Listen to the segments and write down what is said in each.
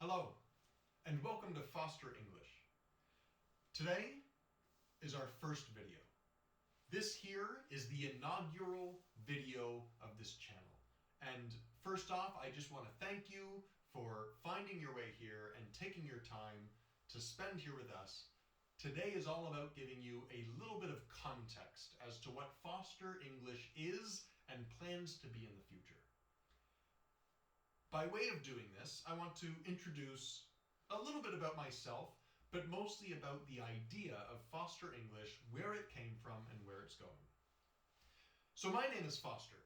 Hello, and welcome to Foster English. Today is our first video. This here is the inaugural video of this channel. And first off, I just want to thank you for finding your way here and taking your time to spend here with us. Today is all about giving you a little bit of context as to what Foster English is and plans to be in the future. By way of doing this, I want to introduce a little bit about myself, but mostly about the idea of Foster English, where it came from and where it's going. So my name is Foster,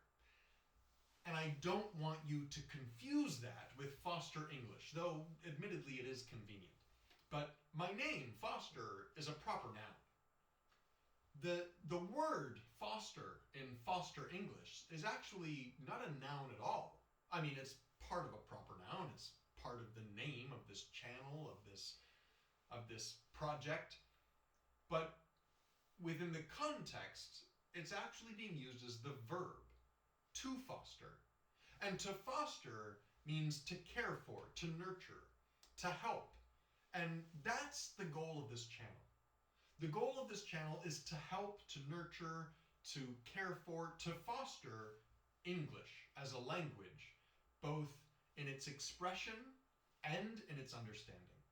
and I don't want you to confuse that with Foster English, though admittedly it is convenient. But my name, Foster, is a proper noun. The word Foster in Foster English is actually not a noun at all. I mean, it's part of a proper noun. It's part of the name of this channel, of this project. But within the context, it's actually being used as the verb, to foster. And to foster means to care for, to nurture, to help. And that's the goal of this channel. The goal of this channel is to help, to nurture, to care for, to foster English as a language, both in its expression and in its understanding.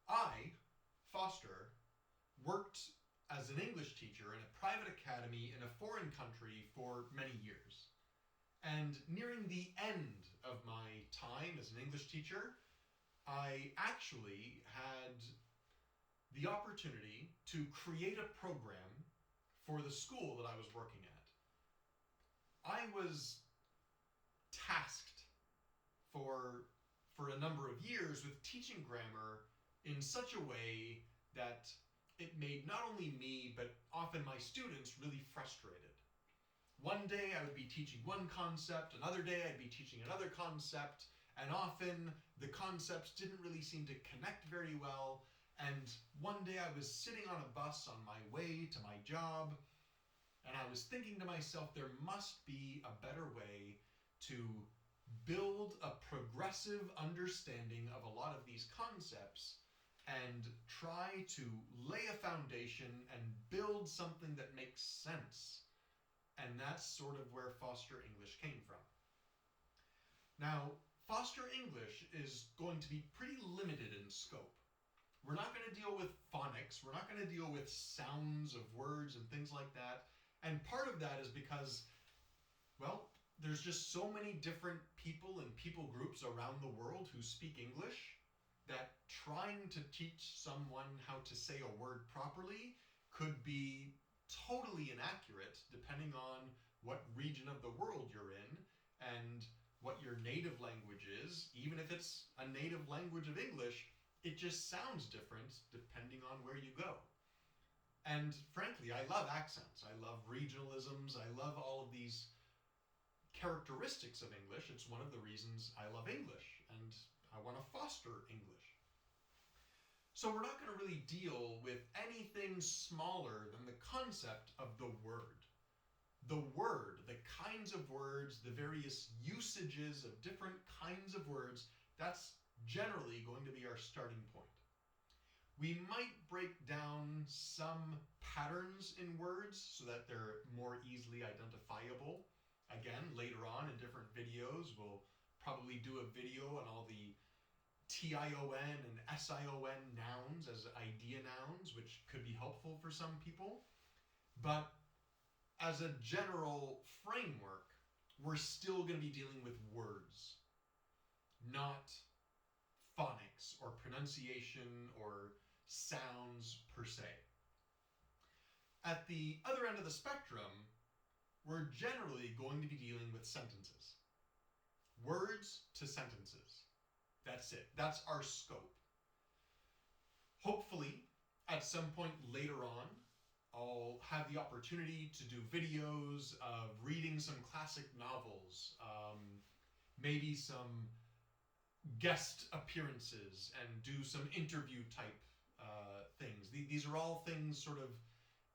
I, Foster, worked as an English teacher in a private academy in a foreign country for many years. And nearing the end of my time as an English teacher, I actually had the opportunity to create a program for the school that I was working at. I was tasked for a number of years with teaching grammar in such a way that it made not only me, but often my students really frustrated. One day I would be teaching one concept, another day I'd be teaching another concept, and often the concepts didn't really seem to connect very well. And one day I was sitting on a bus on my way to my job, and I was thinking to myself, there must be a better way to build a progressive understanding of a lot of these concepts and try to lay a foundation and build something that makes sense. And that's sort of where Foster English came from. Now, Foster English is going to be pretty limited in scope. We're not going to deal with phonics. We're not going to deal with sounds of words and things like that. And part of that is because, well, there's just so many different people and people groups around the world who speak English that trying to teach someone how to say a word properly could be totally inaccurate depending on what region of the world you're in and what your native language is. Even if it's a native language of English, it just sounds different depending on where you go. And frankly, I love accents. I love regionalisms. I love all of these characteristics of English. It's one of the reasons I love English, and I want to foster English. So we're not going to really deal with anything smaller than the concept of the word. The word, the kinds of words, the various usages of different kinds of words, that's generally going to be our starting point. We might break down some patterns in words so that they're more easily identifiable. Again, later on in different videos, we'll probably do a video on all the TION and SION nouns as idea nouns, which could be helpful for some people. But as a general framework, we're still going to be dealing with words, not phonics or pronunciation or sounds per se. At the other end of the spectrum, we're generally going to be dealing with sentences. Words to sentences. That's it. That's our scope. Hopefully, at some point later on, I'll have the opportunity to do videos of reading some classic novels, maybe some guest appearances, and do some interview type things. These are all things sort of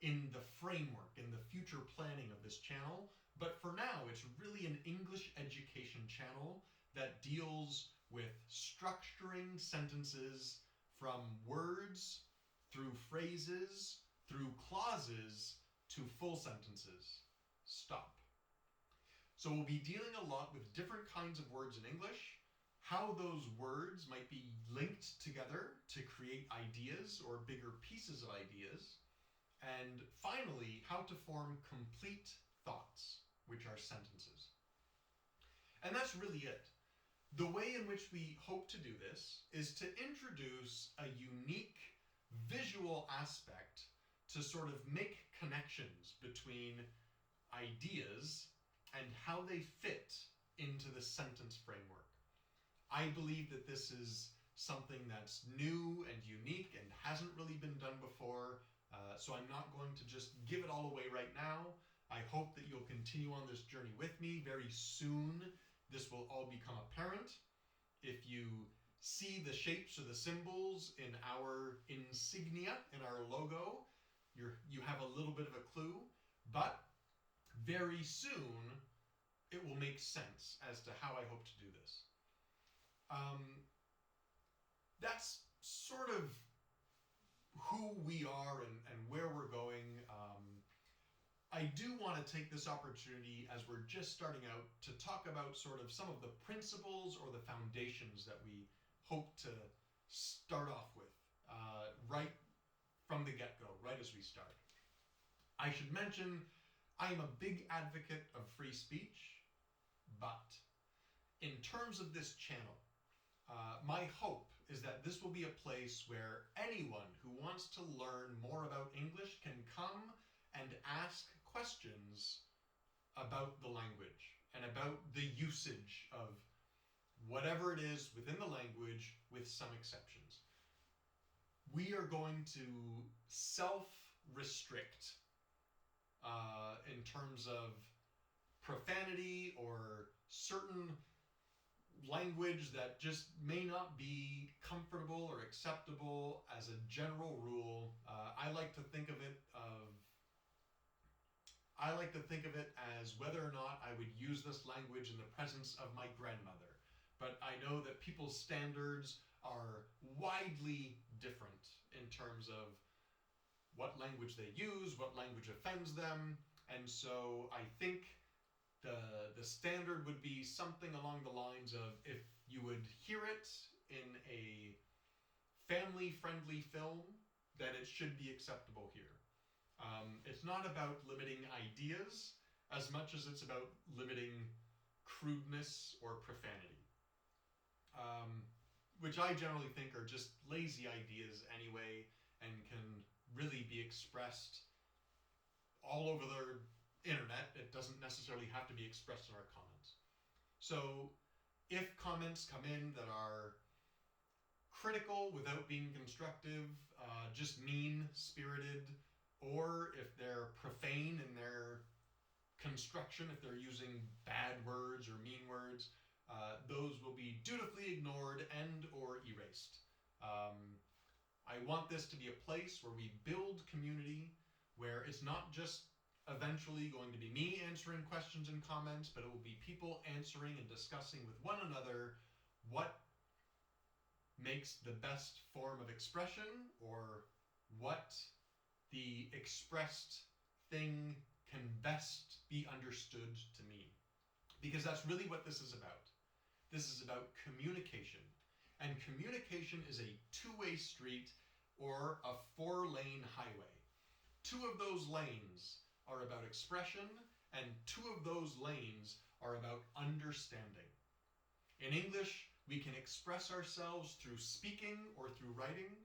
in the framework, in the future planning of this channel. But for now, it's really an English education channel that deals with structuring sentences from words through phrases, through clauses, to full sentences. Stop. So we'll be dealing a lot with different kinds of words in English, how those words might be linked together to create ideas or bigger pieces of ideas, and finally, how to form complete thoughts, which are sentences. And that's really it. The way in which we hope to do this is to introduce a unique visual aspect to sort of make connections between ideas and how they fit into the sentence framework. I believe that this is something that's new and unique and hasn't really been done before, so I'm not going to just give it all away right now. I hope that you'll continue on this journey with me. Very soon, this will all become apparent. If you see the shapes or the symbols in our insignia, in our logo, you have a little bit of a clue, but very soon it will make sense as to how I hope to do this. That's sort of who we are and where we're going. I do want to take this opportunity as we're just starting out to talk about sort of some of the principles or the foundations that we hope to start off with right from the get-go, right as we start. I should mention I am a big advocate of free speech, but in terms of this channel, my hope is that this will be a place where anyone who wants to learn more about English can come and ask questions about the language and about the usage of whatever it is within the language, with some exceptions. We are going to self-restrict in terms of profanity or certain language that just may not be comfortable or acceptable as a general rule. I like to think of it as whether or not I would use this language in the presence of my grandmother. But I know that people's standards are widely different in terms of what language they use, what language offends them, and so I think the standard would be something along the lines of, if you would hear it in a family-friendly film, then it should be acceptable here. It's not about limiting ideas as much as it's about limiting crudeness or profanity, which I generally think are just lazy ideas anyway and can really be expressed all over the internet. It doesn't necessarily have to be expressed in our comments. So if comments come in that are critical without being constructive, just mean-spirited, or if they're profane in their construction, if they're using bad words or mean words, those will be dutifully ignored and or erased. I want this to be a place where we build community, where it's not just eventually going to be me answering questions and comments, but it will be people answering and discussing with one another what makes the best form of expression, or what the expressed thing can best be understood to mean. Because that's really what this is about. This is about communication. And communication is a two-way street or a four-lane highway. Two of those lanes are about expression, and two of those lanes are about understanding. In English, we can express ourselves through speaking or through writing,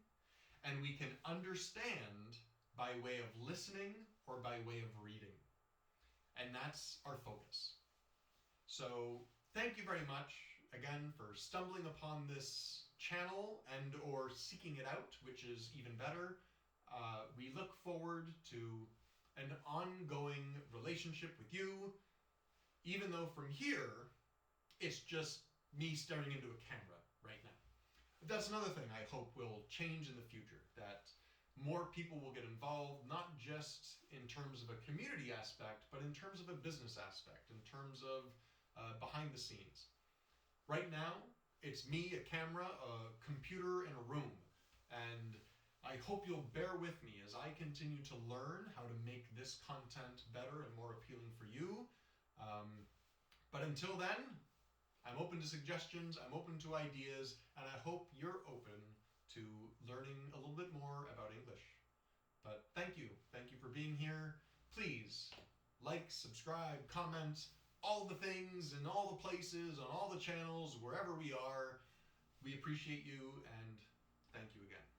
and we can understand by way of listening or by way of reading. And that's our focus. So thank you very much again for stumbling upon this channel and or seeking it out, which is even better. We look forward to an ongoing relationship with you, even though from here, it's just me staring into a camera right now. That's another thing I hope will change in the future, that more people will get involved, not just in terms of a community aspect, but in terms of a business aspect, in terms of behind the scenes. Right now, It's me, a camera, a computer, and a room. And I hope you'll bear with me as I continue to learn how to make this content better and more appealing for you. But until then, I'm open to suggestions, I'm open to ideas, and I hope you're open to learning a little bit more about English. But thank you. Thank you for being here. Please like, subscribe, comment, all the things in all the places, on all the channels, wherever we are. We appreciate you, and thank you again.